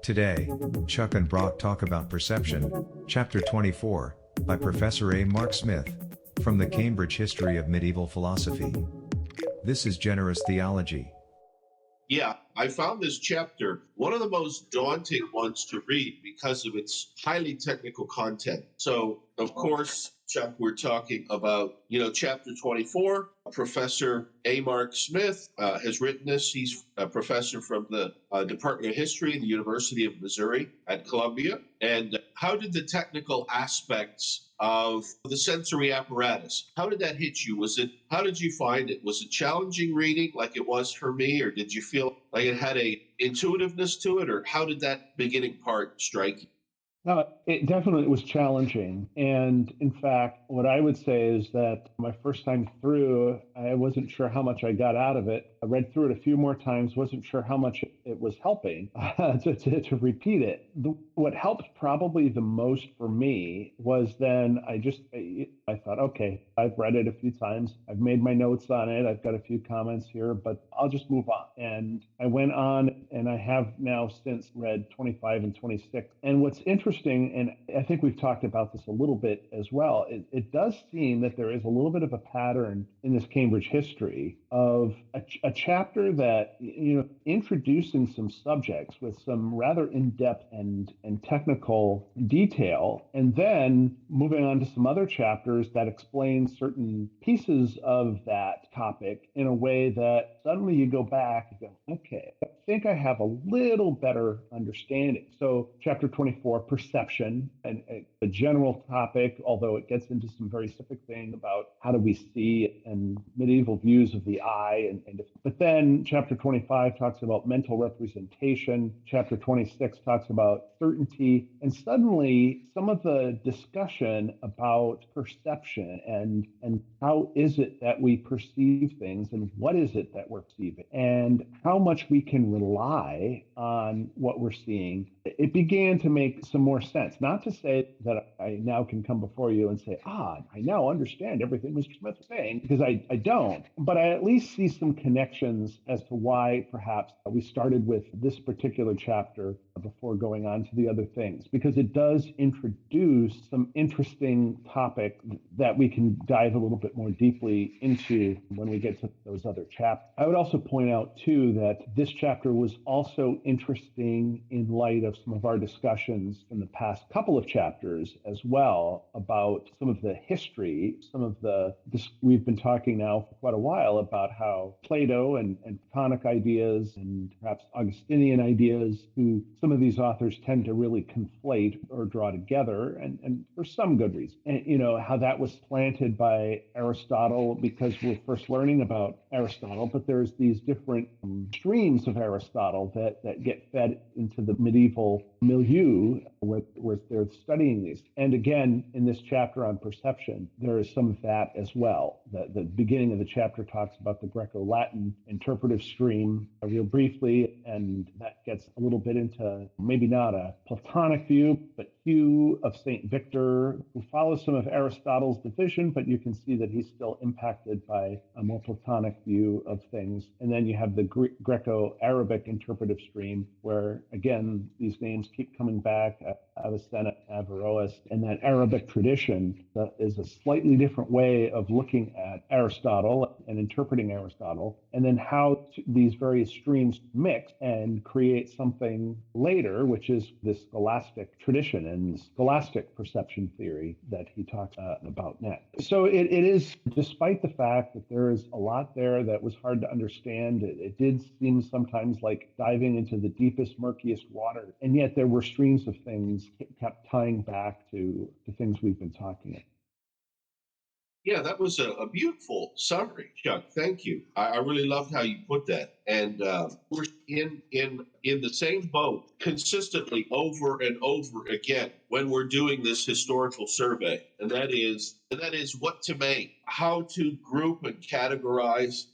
Today, Chuck and Brock talk about Perception, Chapter 24, by Professor A. Mark Smith, from the Cambridge History of Medieval Philosophy. This is Generous Theology. Yeah, I found this chapter one of the most daunting ones to read because of its highly technical content. So, of course, Chuck, we're talking about, chapter 24. Professor A. Mark Smith has written this. He's a professor from the Department of History at the University of Missouri at Columbia. And how did the technical aspects of the sensory apparatus, how did that hit you? How did you find it? Was it challenging reading like it was for me, or did you feel like it had a intuitiveness to it, or how did that beginning part strike you? It definitely was challenging. And in fact, what I would say is that my first time through, I wasn't sure how much I got out of it. I read through it a few more times, wasn't sure how much it was helping to repeat it. What helped probably the most for me was then I thought, okay, I've read it a few times. I've made my notes on it. I've got a few comments here, but I'll just move on. And I went on, and I have now since read 25 and 26. And what's interesting, and I think we've talked about this a little bit as well, it does seem that there is a little bit of a pattern in this Cambridge history of a chapter that, introducing some subjects with some rather in-depth and technical detail, and then moving on to some other chapters that explain certain pieces of that topic in a way that suddenly you go back and go, okay, I think I have a little better understanding. So chapter 24, perception, and a general topic, although it gets into some very specific things about how do we see and medieval views of the eye. But then chapter 25 talks about mental representation. Chapter 26 talks about certainty. And suddenly some of the discussion about perception and how is it that we perceive things, and what is it that we're perceiving, and how much we can rely on what we're seeing, it began to make some more sense. Not to say that I now can come before you and say, I now understand everything Mr. Smith was saying, because I don't, but I at least see some connections as to why perhaps we started with this particular chapter before going on to the other things, because it does introduce some interesting topic that we can dive a little bit more deeply into when we get to those other chapters. I would also point out, too, that this chapter was also interesting in light of some of our discussions in the past couple of chapters as well about some of the history, we've been talking now for quite a while about how Plato and Platonic ideas and perhaps Augustinian ideas, who some of these authors tend to really conflate or draw together, and for some good reason. And, how that was planted by Aristotle, because we're first learning about Aristotle, but there's these different streams of Aristotle that get fed into the medieval milieu where they're studying these. And again, in this chapter on perception, there is some of that as well. The beginning of the chapter talks about the Greco-Latin interpretive stream real briefly, and that gets a little bit into maybe not a Platonic view, but Hugh of St. Victor, who follows some of Aristotle's division, but you can see that he's still impacted by a more Platonic view of things. And then you have the Greco-Arabic interpretive stream, where, again, these names keep coming back, Avicenna, Averroes, and that Arabic tradition is a slightly different way of looking at Aristotle and interpreting Aristotle, and then how these various streams mix and create something later, which is this scholastic tradition and scholastic perception theory that he talks about next. So it is, despite the fact that there is a lot there that was hard to understand, it did seem sometimes like diving into the deepest, murkiest water, and yet there were streams of things kept tying back to things we've been talking about. Yeah, that was a beautiful summary, Chuck. Thank you. I really loved how you put that. And we're in the same boat consistently over and over again when we're doing this historical survey, and that is what to make, how to group and categorize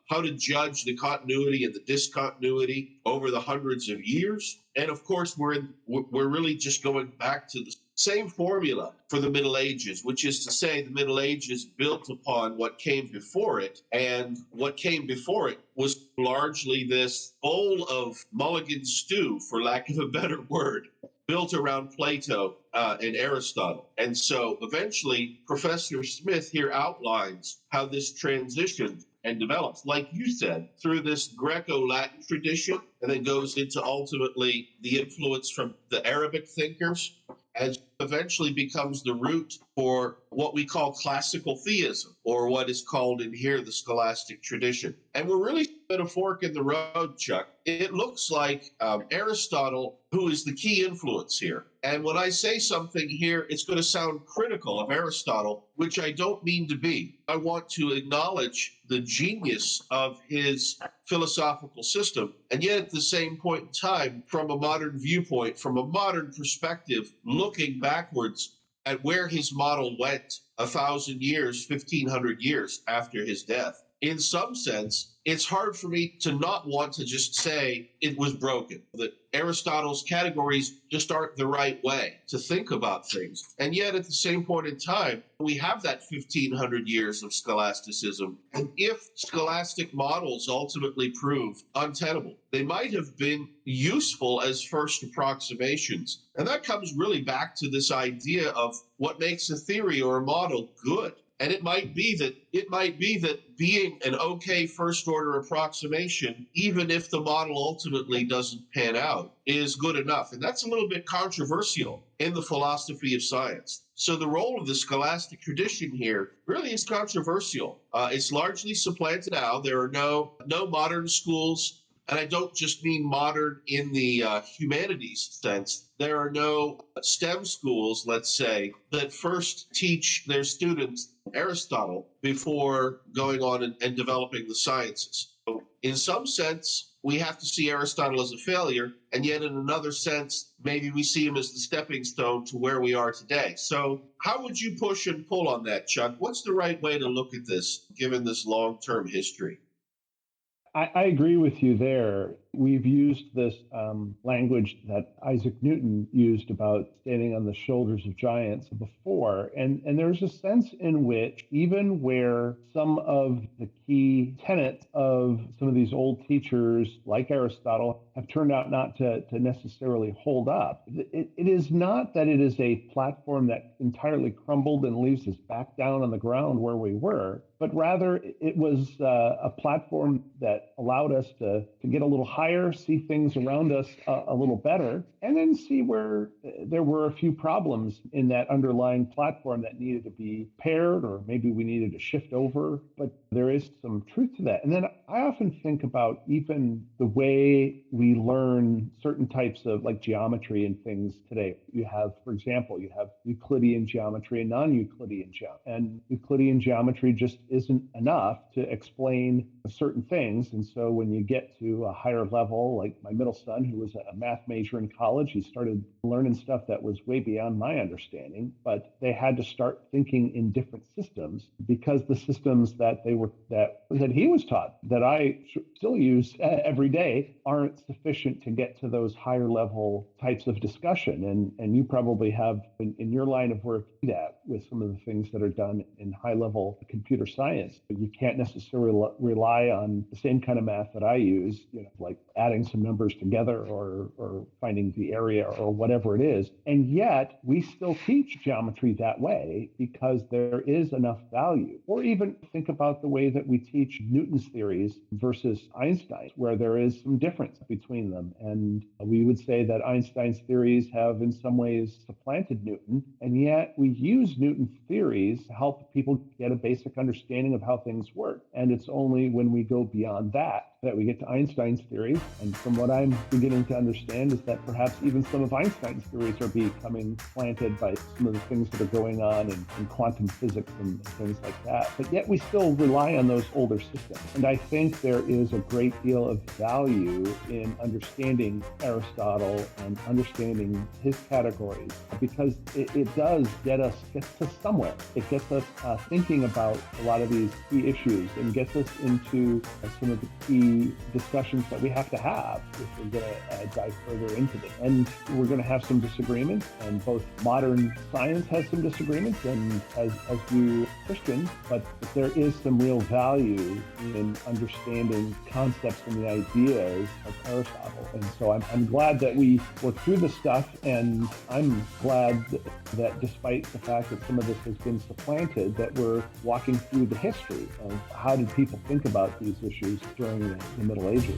how to judge the continuity and the discontinuity over the hundreds of years. And of course, we're really just going back to the same formula for the Middle Ages, which is to say the Middle Ages built upon what came before it, and what came before it was largely this bowl of mulligan stew, for lack of a better word, built around Plato and Aristotle. And so eventually, Professor Smith here outlines how this transition and develops, like you said, through this Greco-Latin tradition, and then goes into ultimately the influence from the Arabic thinkers, and eventually becomes the root for what we call classical theism, or what is called in here the scholastic tradition. And we're really at a fork in the road, Chuck. It looks like Aristotle, who is the key influence here. And when I say something here, it's going to sound critical of Aristotle, which I don't mean to be. I want to acknowledge the genius of his philosophical system, and yet at the same point in time, from a modern viewpoint, from a modern perspective, looking backwards at where his model went 1,000 years, 1,500 years after his death. In some sense, it's hard for me to not want to just say it was broken, that Aristotle's categories just aren't the right way to think about things. And yet, at the same point in time, we have that 1,500 years of scholasticism. And if scholastic models ultimately prove untenable, they might have been useful as first approximations. And that comes really back to this idea of what makes a theory or a model good. And it might be that being an okay first order approximation, even if the model ultimately doesn't pan out, is good enough. And that's a little bit controversial in the philosophy of science. So the role of the scholastic tradition here really is controversial. It's largely supplanted now. There are no modern schools. And I don't just mean modern in the humanities sense. There are no STEM schools, let's say, that first teach their students Aristotle before going on and developing the sciences. So in some sense, we have to see Aristotle as a failure, and yet in another sense, maybe we see him as the stepping stone to where we are today. So how would you push and pull on that, Chuck? What's the right way to look at this, given this long-term history? I agree with you there. We've used this language that Isaac Newton used about standing on the shoulders of giants before. And there's a sense in which, even where some of the key tenets of some of these old teachers, like Aristotle, have turned out not to necessarily hold up, it is not that it is a platform that entirely crumbled and leaves us back down on the ground where we were, but rather it was a platform that allowed us to get a little higher, see things around us a little better, and then see where there were a few problems in that underlying platform that needed to be paired, or maybe we needed to shift over. But there is some truth to that. And then I often think about even the way we learn certain types of like geometry and things today. You have, for example, you have Euclidean geometry and non-Euclidean geometry. And Euclidean geometry just isn't enough to explain certain things. And so when you get to a higher level, like my middle son, who was a math major in college, he started learning stuff that was way beyond my understanding, but they had to start thinking in different systems, because the systems that he was taught, that I still use every day, aren't sufficient to get to those higher level types of discussion. And you probably have in your line of work that with some of the things that are done in high level computer science, but you can't necessarily rely on the same kind of math that I use, like adding some numbers together or finding the area or whatever it is. And yet we still teach geometry that way because there is enough value. Or even think about the way that we teach Newton's theories versus Einstein's, where there is some difference between them. And we would say that Einstein's theories have in some ways supplanted Newton, and yet we use Newton's theories to help people get a basic understanding of how things work. And it's only when we go beyond that we get to Einstein's theory theory. And from what I'm beginning to understand is that perhaps even some of Einstein's theories are becoming planted by some of the things that are going on in quantum physics and things like that. But yet we still rely on those older systems. And I think there is a great deal of value in understanding Aristotle and understanding his categories, because it does get to somewhere. It gets us thinking about a lot of these key issues and gets us into some of the key discussions that we have to have if we're going to dive further into this. And we're going to have some disagreements, and both modern science has some disagreements, and as do Christians, but there is some real value in understanding concepts and the ideas of Aristotle. And so I'm glad that we worked through this stuff, and I'm glad that despite the fact that some of this has been supplanted, that we're walking through the history of how did people think about these issues during the Middle Ages.